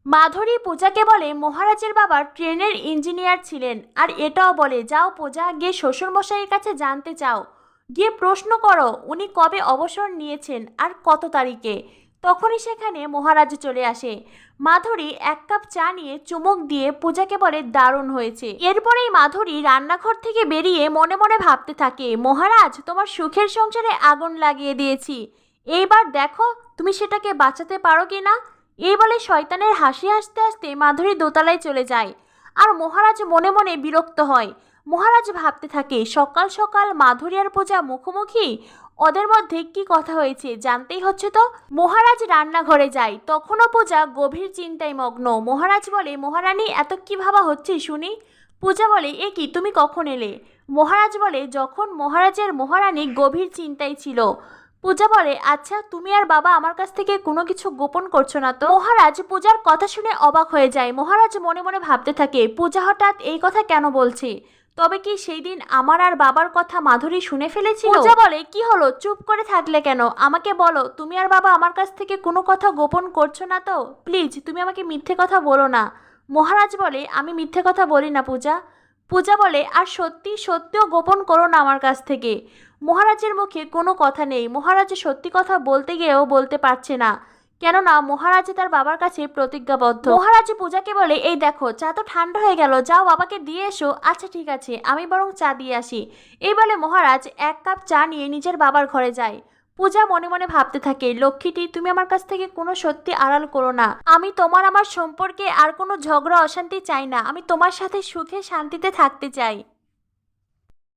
মাধুরী পূজাকে বলে মহারাজের বাবা ট্রেনের ইঞ্জিনিয়ার ছিলেন, আর এটাও বলে যাও পূজা গিয়ে শ্বশুরমশাইয়ের কাছে জানতে চাও, গিয়ে প্রশ্ন করো উনি কবে অবসর নিয়েছেন আর কত তারিখে। তখনই সেখানে মহারাজ চলে আসে। মাধুরী এক কাপ চা নিয়ে চুমুক দিয়ে পূজাকে বলে দারুণ হয়েছে। এরপরেই মাধুরী রান্নাঘর থেকে বেরিয়ে মনে মনে ভাবতে থাকে, মহারাজ তোমার সুখের সংসারে আগুন লাগিয়ে দিয়েছি, এইবার দেখো তুমি সেটাকে বাঁচাতে পারো কি না। এই বলে শয়তানের হাসি হাসতে হাসতে মাধুরী দোতলায় চলে যায়। আর মহারাজ মনে মনে বিরক্ত হয়। মহারাজ ভাবতে থাকে সকাল সকাল মাধুরী আর পূজা মুখোমুখি, ওদের মধ্যে কি কথা হয়েছে জানতেই হচ্ছে তো। মহারাজ রান্নাঘরে যায়, তখনও পূজা গভীর চিন্তায় মগ্ন। মহারাজ বলে, মহারানী এত কি ভাবা হচ্ছে শুনি। পূজা বলে, এ কি তুমি কখন এলে। মহারাজ বলে, যখন মহারাজের মহারানী গভীর চিন্তায় ছিল। পূজা বলে, আচ্ছা তুমি আর বাবা আমার কাছ থেকে কোনো কিছু গোপন করছো না তো। মহারাজ পূজার কথা শুনে অবাক হয়ে যায়। মহারাজ মনে মনে ভাবতে থাকে পূজা হঠাৎ এই কথা কেন বলছে, তবে কি সেই দিন আমার আর বাবার কথা মাধুরী শুনে ফেলেছিল। পূজা বলে, কি হলো চুপ করে থাকলে কেন, আমাকে বলো তুমি আর বাবা আমার কাছ থেকে কোনো কথা গোপন করছো না তো, প্লিজ তুমি আমাকে মিথ্যে কথা বলো না। মহারাজ বলে, আমি মিথ্যে কথা বলি না পূজা। পূজা বলে, আর সত্যি সত্যিও গোপন করো না আমার কাছ থেকে। মহারাজের মুখে কোনো কথা নেই। মহারাজ সত্যি কথা বলতে গিয়েও বলতে পারছে না, কেননা মহারাজ তার বাবার কাছে প্রতিজ্ঞাবদ্ধ। মহারাজ পূজাকে বলে, এই দেখো চা তো ঠান্ডা হয়ে গেল, যাও বাবাকে দিয়ে এসো। আচ্ছা ঠিক আছে, আমি বরং চা দিয়ে আসি। এই বলে মহারাজ এক কাপ চা নিয়ে নিজের বাবার ঘরে যায়। পূজা মনে মনে ভাবতে থাকে, লক্ষ্মীটি তুমি আমার কাছ থেকে কোনো সত্যি আড়াল করো না। আমি আমার সম্পর্কে আর কোনো ঝগড়া অশান্তি চাই না, আমি তোমার সাথে সুখে শান্তিতে থাকতে চাই।